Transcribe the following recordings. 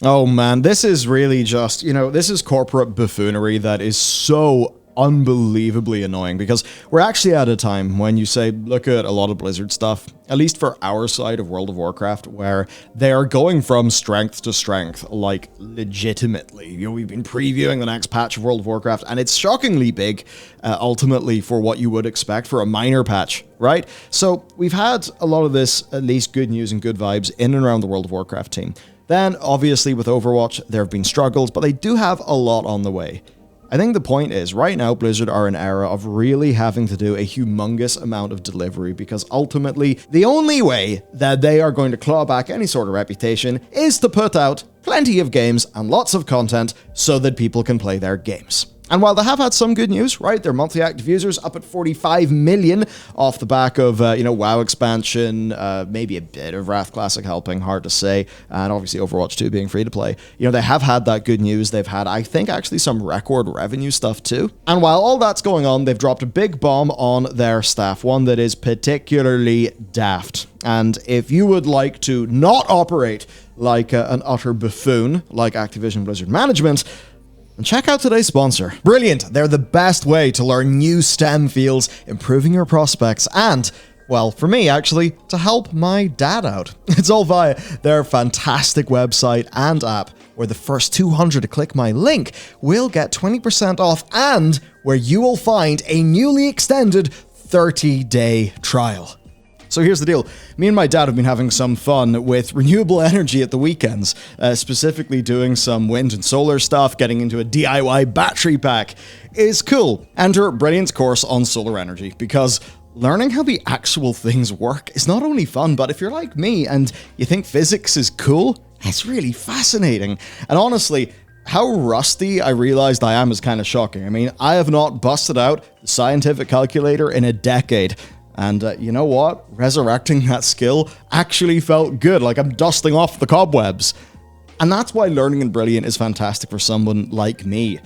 Oh man, this is really just, this is corporate buffoonery that is so unbelievably annoying, because we're actually at a time when you say, look at a lot of Blizzard stuff, at least for our side of World of Warcraft, where they are going from strength to strength, like legitimately. We've been previewing the next patch of World of Warcraft, and it's shockingly big, ultimately, for what you would expect for a minor patch, right? So we've had a lot of this, at least good news and good vibes, in and around the World of Warcraft team. Then, obviously, with Overwatch, there have been struggles, but they do have a lot on the way. I think the point is, right now, Blizzard are in an era of really having to do a humongous amount of delivery, because ultimately, the only way that they are going to claw back any sort of reputation is to put out plenty of games and lots of content so that people can play their games. And while they have had some good news, right, their monthly active users up at 45 million off the back of, WoW expansion, maybe a bit of Wrath Classic helping, hard to say, and obviously Overwatch 2 being free to play. They have had that good news. They've had, I think, actually some record revenue stuff too. And while all that's going on, they've dropped a big bomb on their staff, one that is particularly daft. And if you would like to not operate like an utter buffoon, like Activision Blizzard Management, and check out today's sponsor. Brilliant. They're the best way to learn new STEM fields, improving your prospects, and, well, for me, actually, to help my dad out. It's all via their fantastic website and app, where the first 200 to click my link will get 20% off, and where you will find a newly extended 30-day trial. So here's the deal. Me and my dad have been having some fun with renewable energy at the weekends, specifically doing some wind and solar stuff, getting into a DIY battery pack. Is cool. Enter Brilliant's course on solar energy, because learning how the actual things work is not only fun, but if you're like me and you think physics is cool, it's really fascinating. And honestly, how rusty I realized I am is kind of shocking. I mean, I have not busted out the scientific calculator in a decade. And you know what? Resurrecting that skill actually felt good, like I'm dusting off the cobwebs. And that's why learning in Brilliant is fantastic for someone like me.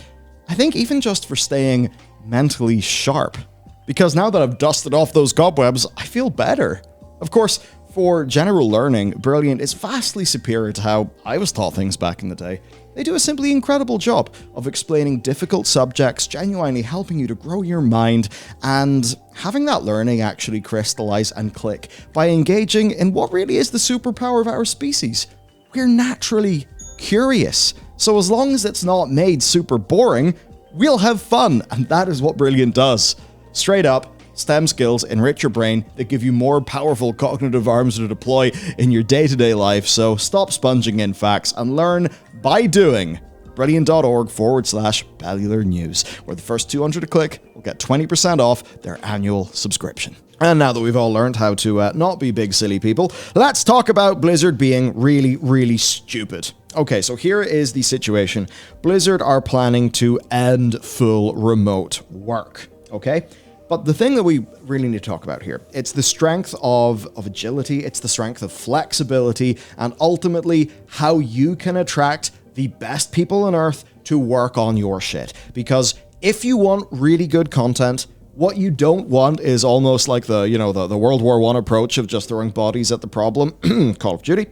I think even just for staying mentally sharp. Because now that I've dusted off those cobwebs, I feel better. Of course, for general learning, Brilliant is vastly superior to how I was taught things back in the day. They do a simply incredible job of explaining difficult subjects, genuinely helping you to grow your mind, and having that learning actually crystallize and click by engaging in what really is the superpower of our species. We're naturally curious. So as long as it's not made super boring, we'll have fun, and that is what Brilliant does. Straight up, STEM skills enrich your brain that give you more powerful cognitive arms to deploy in your day-to-day life, so stop sponging in facts and learn by doing. Brilliant.org/Bellular News, where the first 200 to click will get 20% off their annual subscription. And now that we've all learned how to not be big silly people, let's talk about Blizzard being really, really stupid. Okay, so here is the situation. Blizzard are planning to end full remote work, okay? But the thing that we really need to talk about here, it's the strength of agility, it's the strength of flexibility, and ultimately how you can attract the best people on Earth to work on your shit. Because if you want really good content, what you don't want is almost like the World War I approach of just throwing bodies at the problem, Call of Duty.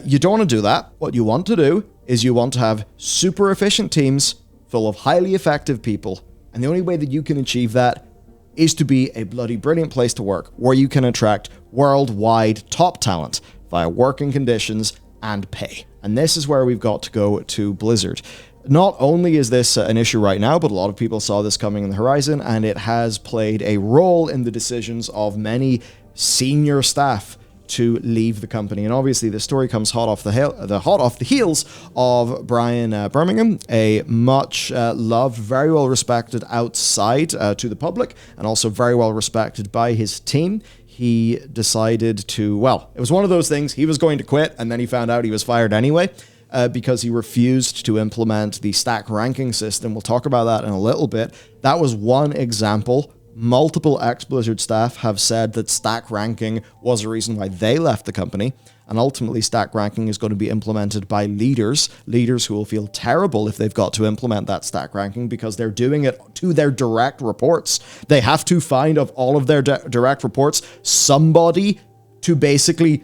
You don't want to do that. What you want to do is you want to have super efficient teams full of highly effective people. And the only way that you can achieve that is to be a bloody brilliant place to work, where you can attract worldwide top talent via working conditions and pay. And this is where we've got to go to Blizzard. Not only is this an issue right now, but a lot of people saw this coming in the horizon, and it has played a role in the decisions of many senior staff to leave the company. And obviously the story comes hot off the heels of Brian Birmingham, a much loved, very well respected outside to the public, and also very well respected by his team. He decided to, well, it was one of those things, he was going to quit, and then he found out he was fired anyway, because he refused to implement the stack ranking system. We'll talk about that in a little bit. That was one example. Multiple ex-Blizzard staff have said that stack ranking was the reason why they left the company, and ultimately stack ranking is going to be implemented by leaders who will feel terrible if they've got to implement that stack ranking, because they're doing it to their direct reports. They have to find, of all of their direct reports, somebody to basically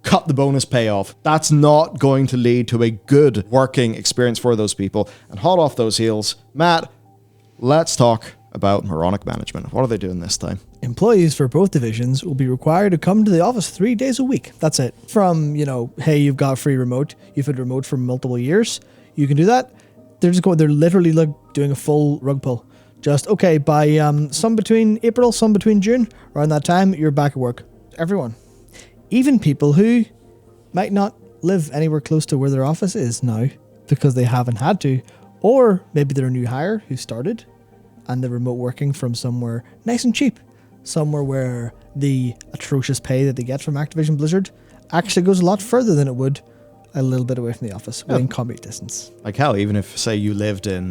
cut the bonus payoff. That's not going to lead to a good working experience for those people. And hot off those heels, Matt, let's talk about Moronic management. What are they doing this time? Employees for both divisions will be required to come to the office 3 days a week. That's it. From, hey, you've got free remote. You've had remote for multiple years. You can do that. They're literally like doing a full rug pull. Just, okay, by some between April, some between June, around that time, you're back at work. Everyone. Even people who might not live anywhere close to where their office is now because they haven't had to. Or maybe they're a new hire who started and they're remote working from somewhere nice and cheap. Somewhere where the atrocious pay that they get from Activision Blizzard actually goes a lot further than it would a little bit away from the office, within commute distance. Like hell, even if, say, you lived in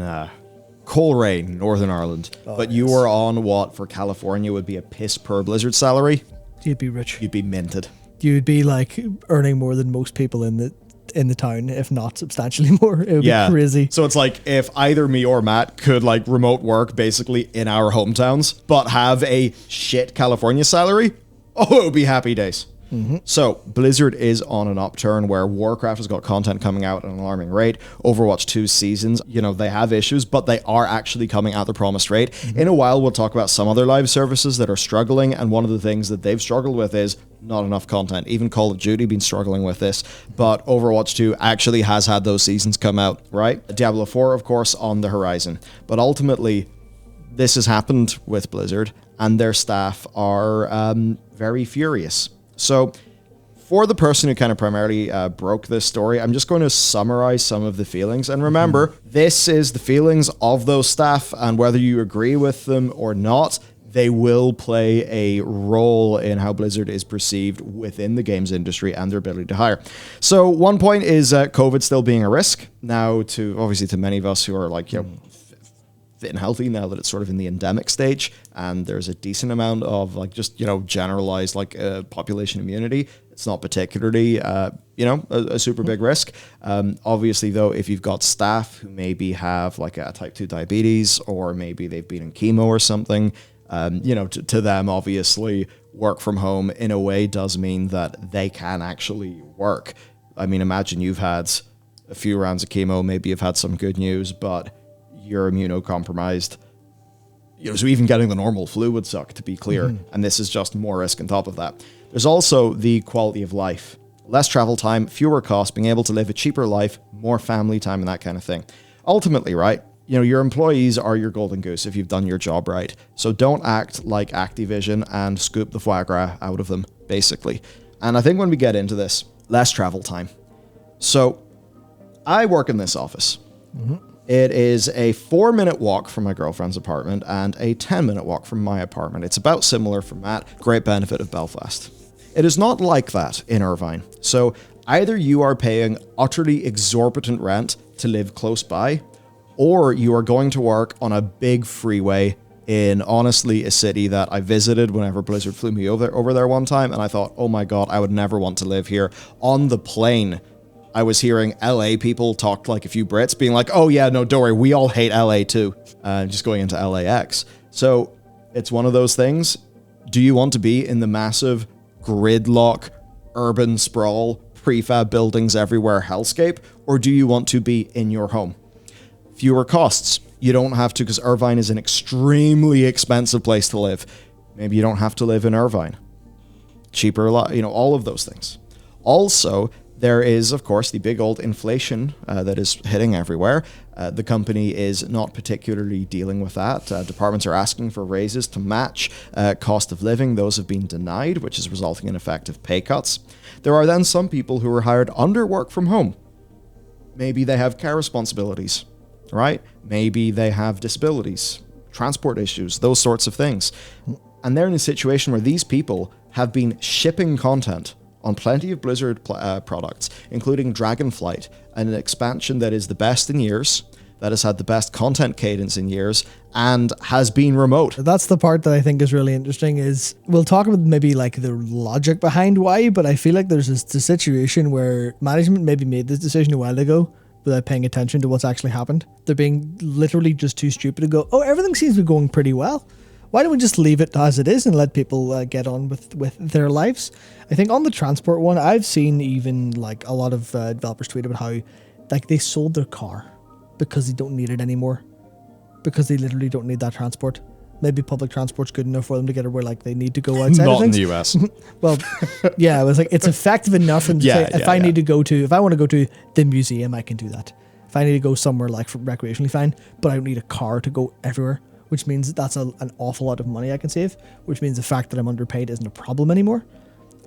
Coleraine, Northern Ireland, but you were on what for California would be a piss per Blizzard salary, you'd be rich. You'd be minted. You'd be like earning more than most people in the town, if not substantially more. It would be crazy. So it's like if either me or Matt could like remote work basically in our hometowns, but have a shit California salary, it would be happy days. Mm-hmm. So Blizzard is on an upturn where Warcraft has got content coming out at an alarming rate. Overwatch 2 seasons, they have issues, but they are actually coming at the promised rate. Mm-hmm. In a while, we'll talk about some other live services that are struggling, and one of the things that they've struggled with is not enough content. Even Call of Duty been struggling with this, but Overwatch 2 actually has had those seasons come out, right? Diablo 4, of course, on the horizon. But ultimately, this has happened with Blizzard, and their staff are very furious. So for the person who kind of primarily broke this story, I'm just going to summarize some of the feelings. And remember, this is the feelings of those staff, and whether you agree with them or not, they will play a role in how Blizzard is perceived within the games industry and their ability to hire. So one point is COVID still being a risk. Now, obviously to many of us who are like, fit and healthy now that it's sort of in the endemic stage and there's a decent amount of like just, generalized like population immunity. It's not particularly, a super big risk. Obviously, though, if you've got staff who maybe have like a type 2 diabetes or maybe they've been in chemo or something, to them, obviously, work from home in a way does mean that they can actually work. I mean, imagine you've had a few rounds of chemo, maybe you've had some good news, but you're immunocompromised. So even getting the normal flu would suck, to be clear. Mm-hmm. And this is just more risk on top of that. There's also the quality of life. Less travel time, fewer costs, being able to live a cheaper life, more family time and that kind of thing. Ultimately, right, your employees are your golden goose if you've done your job right. So don't act like Activision and scoop the foie gras out of them, basically. And I think when we get into this, less travel time. So I work in this office. Mm-hmm. It is a 4-minute walk from my girlfriend's apartment and a 10-minute walk from my apartment. It's about similar for Matt. Great benefit of Belfast. It is not like that in Irvine. So either you are paying utterly exorbitant rent to live close by, or you are going to work on a big freeway in, honestly, a city that I visited whenever Blizzard flew me over there one time, and I thought, oh my god, I would never want to live here. On the plane, I was hearing LA people talk like a few Brits being like, oh yeah, no, don't worry, we all hate LA too. Just going into LAX. So it's one of those things. Do you want to be in the massive gridlock, urban sprawl, prefab buildings everywhere hellscape? Or do you want to be in your home? Fewer costs. You don't have to, because Irvine is an extremely expensive place to live. Maybe you don't have to live in Irvine. Cheaper, all of those things. Also, there is, of course, the big old inflation that is hitting everywhere. The company is not particularly dealing with that. Departments are asking for raises to match cost of living. Those have been denied, which is resulting in effective pay cuts. There are then some people who are hired under work from home. Maybe they have care responsibilities, right? Maybe they have disabilities, transport issues, those sorts of things. And they're in a situation where these people have been shipping content on plenty of Blizzard products, including Dragonflight, an expansion that is the best in years, that has had the best content cadence in years, and has been remote. That's the part that I think is really interesting. Is we'll talk about maybe like the logic behind why, but I feel like there's a situation where management maybe made this decision a while ago without paying attention to what's actually happened. They're being literally just too stupid to go, oh, everything seems to be going pretty well. Why don't we just leave it as it is and let people get on with their lives? I think on the transport one, I've seen even like a lot of developers tweet about how like they sold their car because they don't need it anymore, because they literally don't need that transport. Maybe public transport's good enough for them to get where like they need to go outside. Not of in things. the US. Well, yeah, it was like it's effective enough. And if I need to go to, if I want to go to the museum, I can do that. If I need to go somewhere like recreationally, fine. But I don't need a car to go everywhere, which means that's an awful lot of money I can save. Which means the fact that I'm underpaid isn't a problem anymore.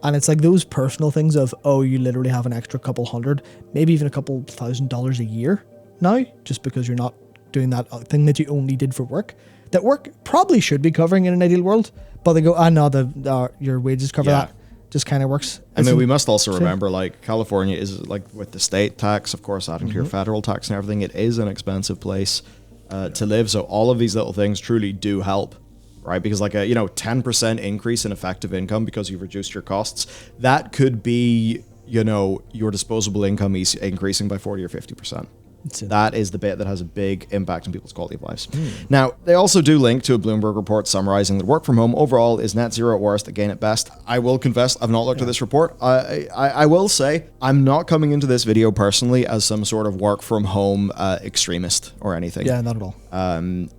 And it's like those personal things of, oh, you literally have an extra couple hundred, maybe even a couple $1,000s a year now, just because you're not doing that thing that you only did for work. That work probably should be covering in an ideal world, but they go, no, your wages cover that. Just kind of works. I mean, we must also remember, like, California is, like, with the state tax, of course, adding to your federal tax and everything, it is an expensive place to live. So all of these little things truly do help, right? Because, like, a 10% increase in effective income because you've reduced your costs, that could be, your disposable income increasing by 40 or 50%. That is the bit that has a big impact on people's quality of lives. Now, they also do link to a Bloomberg report summarizing that work from home overall is net zero at worst, again at best. I will confess, I've not looked at this report. I will say, I'm not coming into this video personally as some sort of work from home extremist or anything. Yeah, not at all.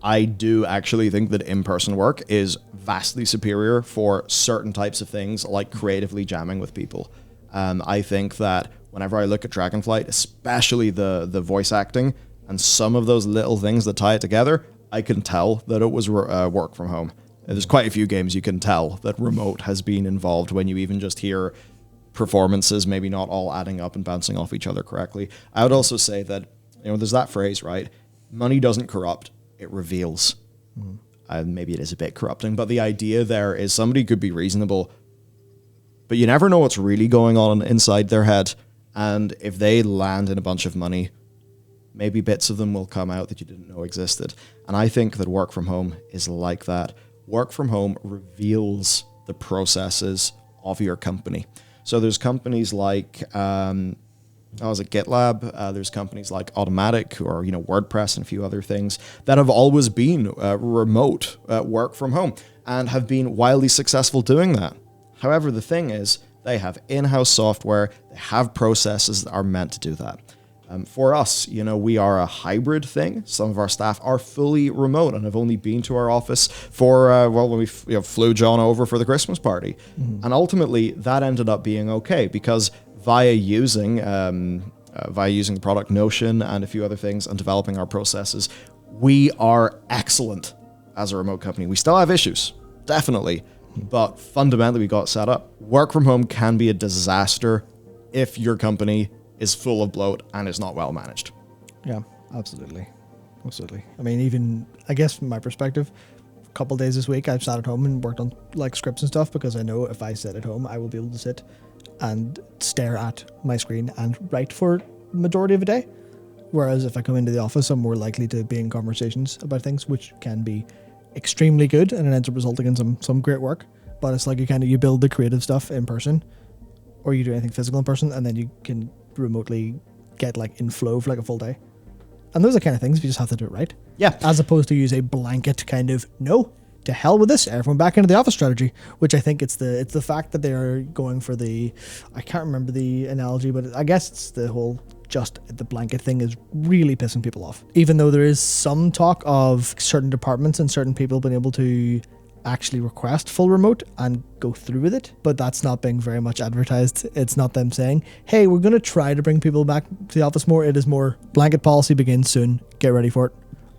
I do actually think that in-person work is vastly superior for certain types of things, like creatively jamming with people. I think that whenever I look at Dragonflight, especially the voice acting and some of those little things that tie it together, I can tell that it was work from home. There's quite a few games you can tell that remote has been involved when you even just hear performances maybe not all adding up and bouncing off each other correctly. I would also say that, there's that phrase, right? Money doesn't corrupt, it reveals. Maybe it is a bit corrupting, but the idea there is somebody could be reasonable, but you never know what's really going on inside their head. And if they land in a bunch of money, maybe bits of them will come out that you didn't know existed. And I think that work from home is like that. Work from home reveals the processes of your company. So there's companies like, GitLab? There's companies like Automatic or, WordPress and a few other things that have always been remote work from home and have been wildly successful doing that. However, the thing is, they have in-house software, they have processes that are meant to do that. For us, we are a hybrid thing. Some of our staff are fully remote and have only been to our office for, when we flew John over for the Christmas party. And ultimately, that ended up being okay because via using the product Notion and a few other things and developing our processes, we are excellent as a remote company. We still have issues, definitely. But fundamentally, we got set up. Work from home can be a disaster if your company is full of bloat and is not well managed. Yeah, absolutely. Absolutely. I mean, even, I guess from my perspective, a couple days this week, I've sat at home and worked on like scripts and stuff because I know if I sit at home, I will be able to sit and stare at my screen and write for the majority of a day. Whereas if I come into the office, I'm more likely to be in conversations about things, which can be extremely good and it ends up resulting in some great work. But it's like you build the creative stuff in person or you do anything physical in person and then you can remotely get like in flow for like a full day. And those are kind of things you just have to do it right. Yeah. As opposed to use a blanket kind of no, to hell with this, everyone back into the office strategy, which I think it's the fact that they are going for I can't remember the analogy, but I guess it's the whole just the blanket thing is really pissing people off. Even though there is some talk of certain departments and certain people being able to actually request full remote and go through with it, but that's not being very much advertised. It's not them saying, hey, we're going to try to bring people back to the office more. It is more blanket policy begins soon. Get ready for it.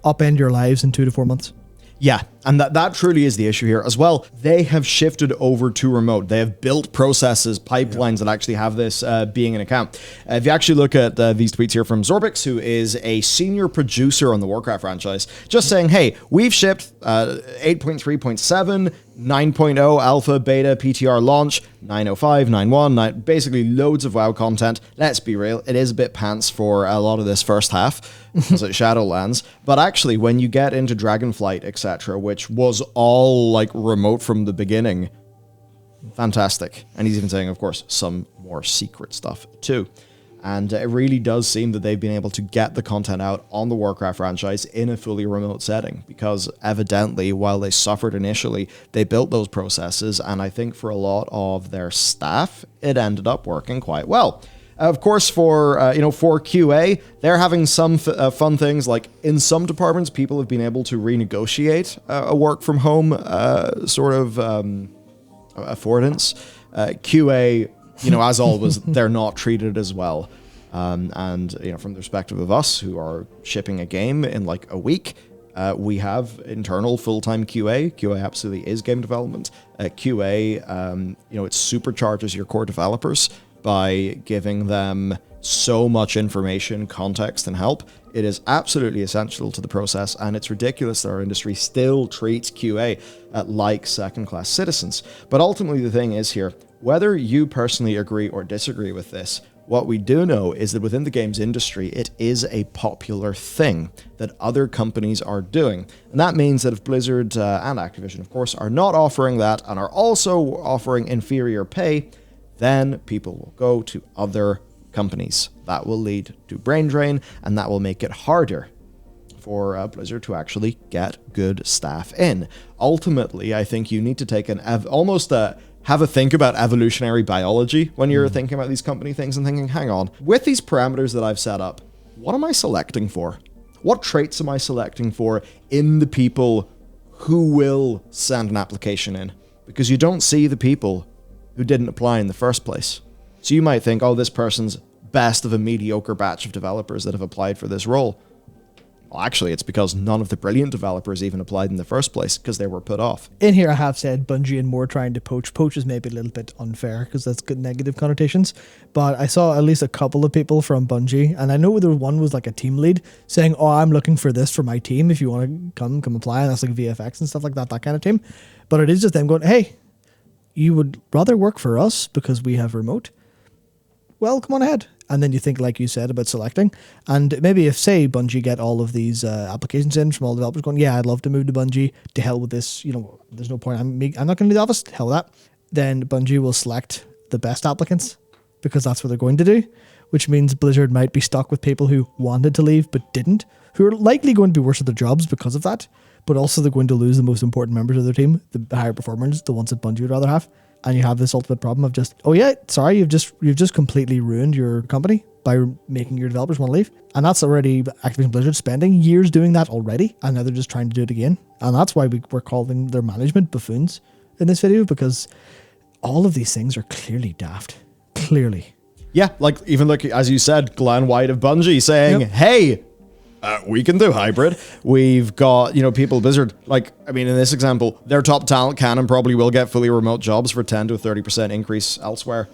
Upend your lives in 2 to 4 months. Yeah, and that truly is the issue here as well. They have shifted over to remote. They have built processes, pipelines that actually have this being an account. If you actually look at these tweets here from Zorbix, who is a senior producer on the Warcraft franchise, just saying, hey, we've shipped 8.3.7, 9.0 alpha, beta, PTR launch, 9.05, 9.1, basically loads of WoW content. Let's be real, it is a bit pants for a lot of this first half because it's Shadowlands. But actually, when you get into Dragonflight, etc., which was all like remote from the beginning, fantastic. And he's even saying, of course, some more secret stuff too. And it really does seem that they've been able to get the content out on the Warcraft franchise in a fully remote setting, because evidently, while they suffered initially, they built those processes, and I think for a lot of their staff, it ended up working quite well. Of course, for QA, they're having some fun things, like in some departments, people have been able to renegotiate a work from home affordance. QA, as always, they're not treated as well. And from the perspective of us who are shipping a game in like a week, we have internal full-time QA. QA absolutely is game development. QA, it supercharges your core developers by giving them so much information, context, and help. It is absolutely essential to the process, and it's ridiculous that our industry still treats QA like second-class citizens. But ultimately, the thing is here, whether you personally agree or disagree with this, what we do know is that within the games industry, it is a popular thing that other companies are doing. And that means that if Blizzard and Activision, of course, are not offering that and are also offering inferior pay, then people will go to other companies. That will lead to brain drain, and that will make it harder for Blizzard to actually get good staff in. Ultimately, I think you need to take have a think about evolutionary biology when you're thinking about these company things and thinking, hang on, with these parameters that I've set up, what am I selecting for? What traits am I selecting for in the people who will send an application in? Because you don't see the people who didn't apply in the first place. So you might think, oh, this person's best of a mediocre batch of developers that have applied for this role. Well, actually, it's because none of the brilliant developers even applied in the first place, because they were put off. In here, I have said Bungie and more trying to poach. Poach is maybe a little bit unfair, because that's good negative connotations. But I saw at least a couple of people from Bungie, and I know there was one was like a team lead saying, oh, I'm looking for this for my team. If you want to come apply. And that's like VFX and stuff like that kind of team. But it is just them going, hey, you would rather work for us because we have remote? Well, come on ahead. And then you think, like you said, about selecting. And maybe if, say, Bungie get all of these applications in from all developers going, yeah, I'd love to move to Bungie, to hell with this, there's no point, I'm not going to do the office, to hell with that. Then Bungie will select the best applicants, because that's what they're going to do, which means Blizzard might be stuck with people who wanted to leave but didn't, who are likely going to be worse at their jobs because of that, but also they're going to lose the most important members of their team, the higher performers, the ones that Bungie would rather have. And you have this ultimate problem of just, oh yeah, sorry, you've just completely ruined your company by making your developers want to leave. And that's already Activision Blizzard spending years doing that already, and now they're just trying to do it again. And that's why we're calling their management buffoons in this video, because all of these things are clearly daft. Clearly. Yeah, even as you said, Glenn White of Bungie saying, yep, hey, we can do hybrid. We've got, people, Blizzard, in this example, their top talent can and probably will get fully remote jobs for 10 to a 30% increase elsewhere.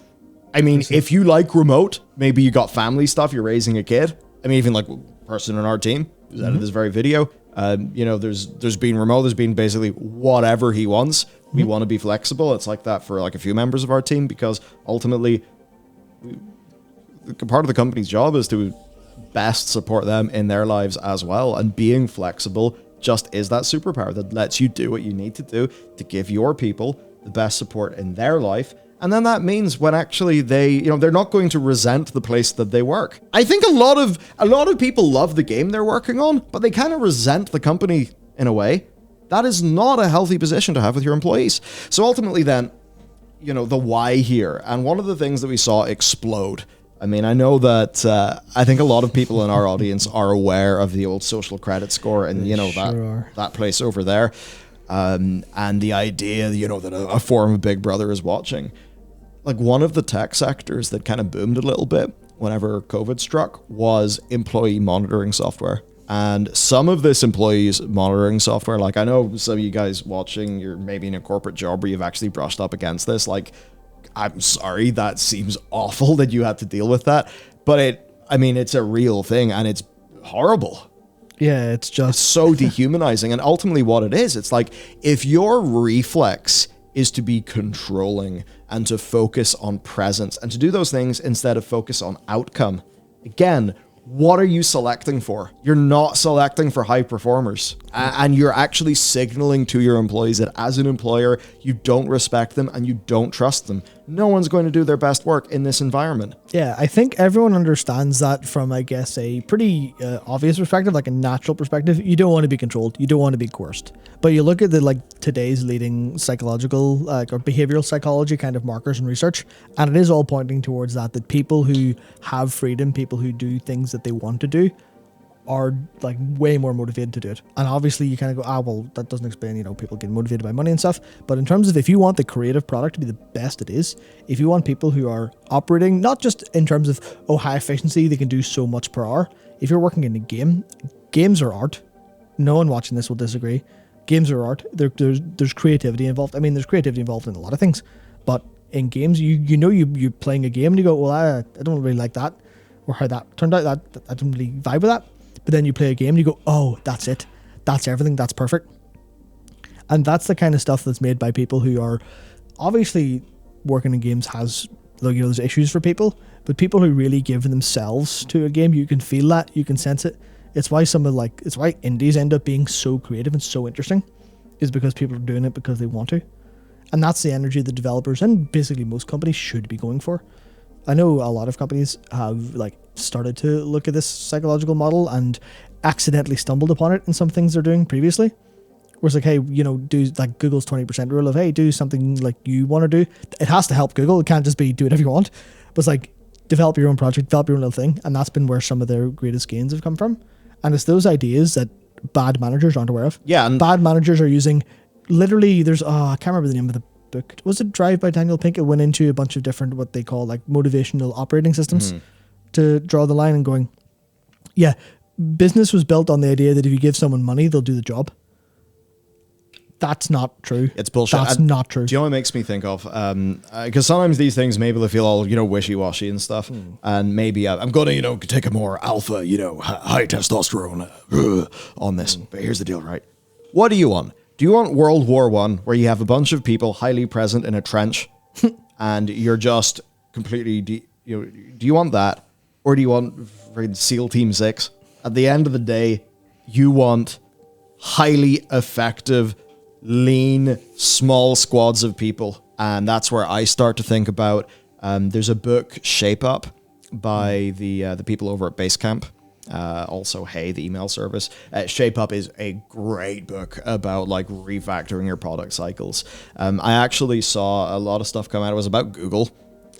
If you like remote, maybe you got family stuff, you're raising a kid. Even like a person in our team who's out of this very video, there's been remote, there's been basically whatever he wants. We want to be flexible. It's like that for like a few members of our team, because ultimately part of the company's job is to best support them in their lives as well, and being flexible just is that superpower that lets you do what you need to do to give your people the best support in their life. And then that means when actually they're not going to resent the place that they work. I think a lot of people love the game they're working on, but they kind of resent the company in a way. That is not a healthy position to have with your employees. So ultimately then, the why here, and one of the things that we saw explode, I know that I think a lot of people in our audience are aware of the old social credit score and, that place over there. And the idea, that a form of Big Brother is watching. One of the tech sectors that kind of boomed a little bit whenever COVID struck was employee monitoring software. And some of this employees monitoring software, I know some of you guys watching, you're maybe in a corporate job where you've actually brushed up against this, I'm sorry, that seems awful that you had to deal with that. But it's a real thing, and it's horrible. Yeah, it's so dehumanizing. And ultimately what it is, it's if your reflex is to be controlling and to focus on presence and to do those things instead of focus on outcome, again, what are you selecting for? You're not selecting for high performers. And you're actually signaling to your employees that as an employer, you don't respect them and you don't trust them. No one's going to do their best work in this environment. Yeah, I think everyone understands that from, I guess, a pretty obvious perspective, like a natural perspective. You don't want to be controlled. You don't want to be coerced. But you look at today's leading psychological or behavioral psychology kind of markers and research, and it is all pointing towards that people who have freedom, people who do things that they want to do, are like way more motivated to do it. And obviously you kind of go, well, that doesn't explain, people getting motivated by money and stuff. But in terms of if you want the creative product to be the best it is, if you want people who are operating, not just in terms of, high efficiency, they can do so much per hour. If you're working in a game, games are art. No one watching this will disagree. Games are art. There's creativity involved. I mean, there's creativity involved in a lot of things. But in games, you're playing a game and you go, well, I don't really like that. Or how that turned out, that I don't really vibe with that. But then you play a game and you go, oh, that's it. That's everything. That's perfect. And that's the kind of stuff that's made by people who are obviously working in games has, there's issues for people, but people who really give themselves to a game, you can feel that, you can sense it. It's why it's why indies end up being so creative and so interesting, is because people are doing it because they want to. And that's the energy the developers and basically most companies should be going for. I know a lot of companies have started to look at this psychological model and accidentally stumbled upon it in some things they're doing previously. Where it's hey, do Google's 20% rule of, hey, do something like you want to do. It has to help Google. It can't just be do whatever you want. But it's develop your own project, develop your own little thing. And that's been where some of their greatest gains have come from. And it's those ideas that bad managers aren't aware of. Yeah. And bad managers are using, literally, there's, I can't remember the name of the book. Was it Drive by Daniel Pink? It went into a bunch of different, what they call motivational operating systems to draw the line and going, yeah, business was built on the idea that if you give someone money, they'll do the job. That's not true. It's bullshit. That's not true. Do you know what it makes me think of? Because sometimes these things, maybe they feel all, wishy-washy and stuff. And maybe I'm going to, take a more alpha, high testosterone on this. But here's the deal, right? What do you want? Do you want World War I, where you have a bunch of people highly present in a trench and you're just completely, do you want that? Or do you want SEAL Team 6? At the end of the day, you want highly effective, lean, small squads of people. And that's where I start to think about, there's a book, Shape Up, by the people over at Basecamp. Also, Hey, the email service. Shape Up is a great book about refactoring your product cycles. I actually saw a lot of stuff come out. It was about Google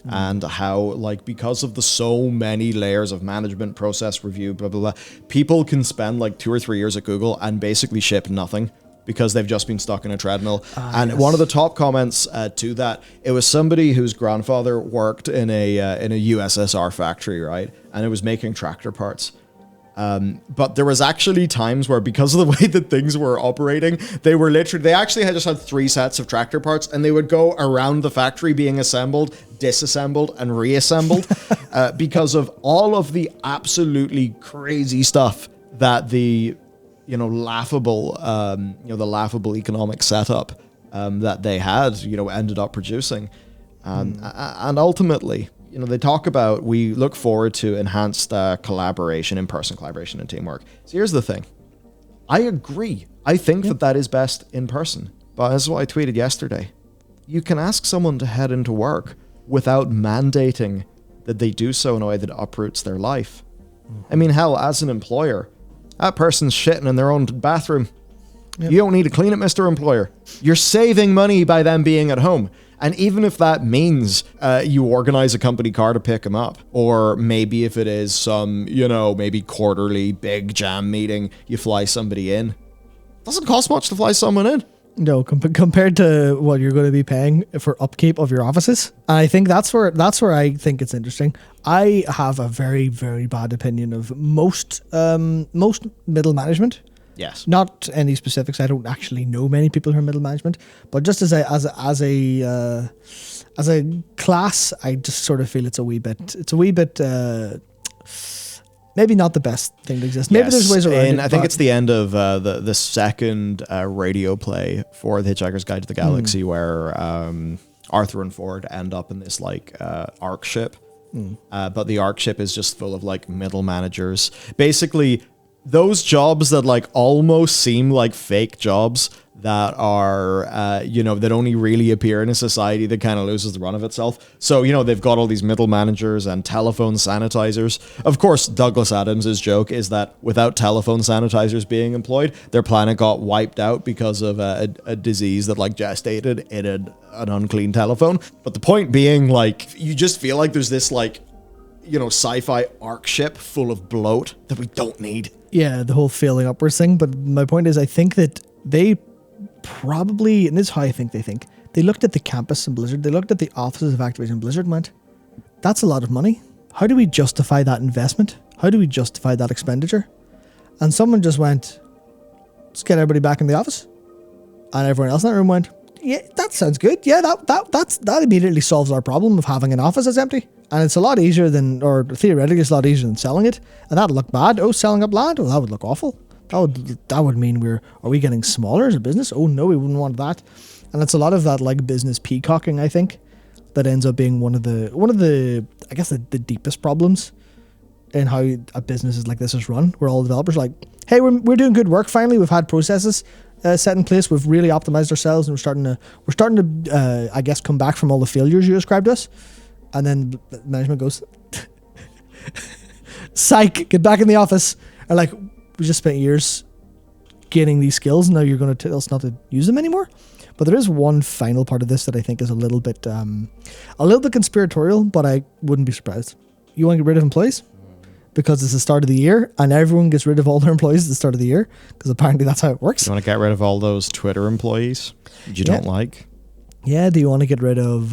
and how because of the so many layers of management, process review, blah, blah, blah, people can spend 2 or 3 years at Google and basically ship nothing because they've just been stuck in a treadmill. And one of the top comments to that, it was somebody whose grandfather worked in a USSR factory, right? And it was making tractor parts. But there was actually times where, because of the way that things were operating, they actually had just had 3 sets of tractor parts, and they would go around the factory being assembled, disassembled, and reassembled because of all of the absolutely crazy stuff that the laughable economic setup that they had ended up producing, and ultimately. They talk about, we look forward to enhanced collaboration, in-person collaboration, and teamwork. So here's the thing. I agree. I think that is best in person. But this is what I tweeted yesterday. You can ask someone to head into work without mandating that they do so in a way that uproots their life. I mean, hell, as an employer, that person's shitting in their own bathroom. Yep. You don't need to clean it, Mr. Employer. You're saving money by them being at home. And even if that means you organize a company car to pick them up, or maybe if it is some, maybe quarterly big jam meeting, you fly somebody in. Doesn't cost much to fly someone in. No, compared to what you're going to be paying for upkeep of your offices. And I think that's where I think it's interesting. I have a very, very bad opinion of most middle management. Yes. Not any specifics. I don't actually know many people who are middle management, but just as a class, I just sort of feel it's a wee bit maybe not the best thing to exist. Maybe there's ways around it. I think it's the end of the second radio play for The Hitchhiker's Guide to the Galaxy, where Arthur and Ford end up in this Ark ship, but the Ark ship is just full of middle managers. Basically, those jobs that like almost seem like fake jobs that are, that only really appear in a society that kind of loses the run of itself. So, they've got all these middle managers and telephone sanitizers. Of course, Douglas Adams' joke is that without telephone sanitizers being employed, their planet got wiped out because of a disease that like gestated in an unclean telephone. But the point being, like, you just feel like there's this like, sci-fi arc ship full of bloat that we don't need. Yeah, the whole failing upwards thing. But my point is, I think that they probably, and this is how I think they looked at the campus in Blizzard, they looked at the offices of Activision Blizzard and went, that's a lot of money. How do we justify that investment? How do we justify that expenditure? And someone just went, let's get everybody back in the office. And everyone else in that room went, yeah, that sounds good. Yeah, that immediately solves our problem of having an office that's empty. And it's a lot easier than, or theoretically it's a lot easier than selling it. And that'd look bad. Oh, selling up land? Oh, that would look awful. That would mean are we getting smaller as a business? Oh no, we wouldn't want that. And it's a lot of that like business peacocking, I think, that ends up being one of the I guess the deepest problems in how a business like this is run, where all the developers are like, hey, we're doing good work finally. We've had processes set in place. We've really optimized ourselves, and we're starting to I guess come back from all the failures you described to us. And then management goes, psych, get back in the office. And like, we just spent years gaining these skills, and now you're going to tell us not to use them anymore. But there is one final part of this that I think is a little bit conspiratorial, but I wouldn't be surprised. You want to get rid of employees? Because it's the start of the year, and everyone gets rid of all their employees at the start of the year, because apparently that's how it works. You want to get rid of all those Twitter employees you don't like? Yeah, do you want to get rid of,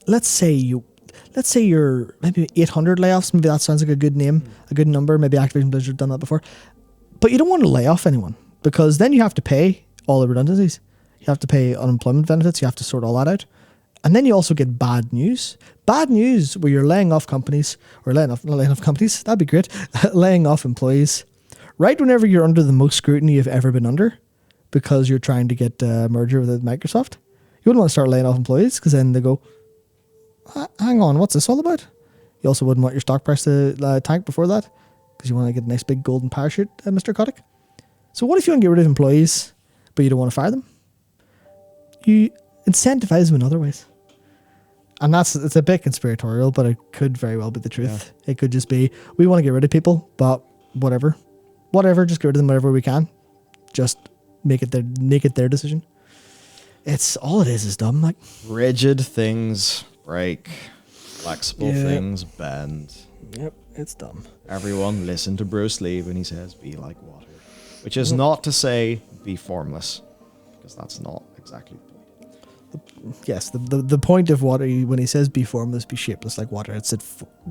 let's say you're maybe 800 layoffs. Maybe that sounds like a good name, a good number. Maybe Activision Blizzard have done that before. But you don't want to lay off anyone, because then you have to pay all the redundancies. You have to pay unemployment benefits. You have to sort all that out. And then you also get bad news. Bad news where you're laying off companies, or not laying off companies, that'd be great. Laying off employees right whenever you're under the most scrutiny you've ever been under, because you're trying to get a merger with Microsoft. You wouldn't want to start laying off employees, because then they go, hang on, what's this all about? You also wouldn't want your stock price to tank before that, because you want to get a nice big golden parachute, Mr. Kotick. So what if you want to get rid of employees, but you don't want to fire them? You incentivize them in other ways. And it's a bit conspiratorial, but it could very well be the truth. Yeah. It could just be, we want to get rid of people, but whatever, just get rid of them whenever we can. Just make it their decision. It's all it is dumb. Like, rigid things break, flexible things bend. Yep, it's dumb. Everyone listen to Bruce Lee when he says be like water, which is not to say be formless, because that's not exactly the point. Yes, the point of water, when he says be formless, be shapeless like water, it's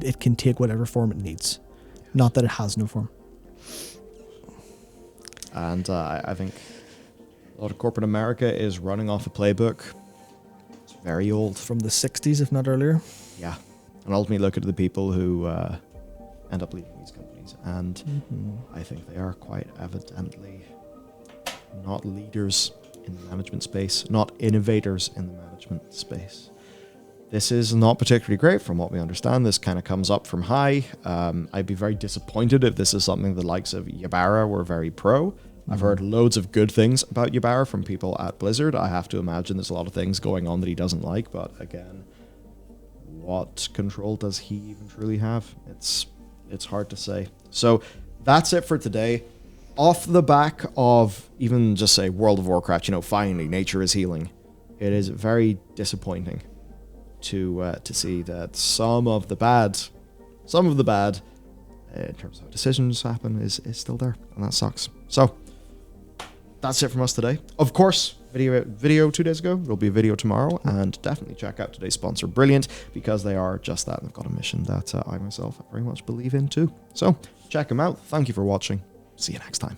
it can take whatever form it needs, not that it has no form. And I think a lot of corporate America is running off a playbook. It's very old. From the 60s, if not earlier. Yeah. And ultimately look at the people who end up leading these companies. And I think they are quite evidently not leaders in the management space, not innovators in the management space. This is not particularly great from what we understand. This kind of comes up from high. I'd be very disappointed if this is something the likes of Ybarra were very pro. I've heard loads of good things about Ybarra from people at Blizzard. I have to imagine there's a lot of things going on that he doesn't like, but again, what control does he even truly have? It's hard to say. So that's it for today. Off the back of even just say World of Warcraft, finally nature is healing. It is very disappointing to see that some of the bad in terms of how decisions happen is still there, and that sucks. So that's it from us today. Of course, video 2 days ago. There'll be a video tomorrow, and definitely check out today's sponsor, Brilliant, because they are just that. They've got a mission that I myself very much believe in too. So check them out. Thank you for watching. See you next time.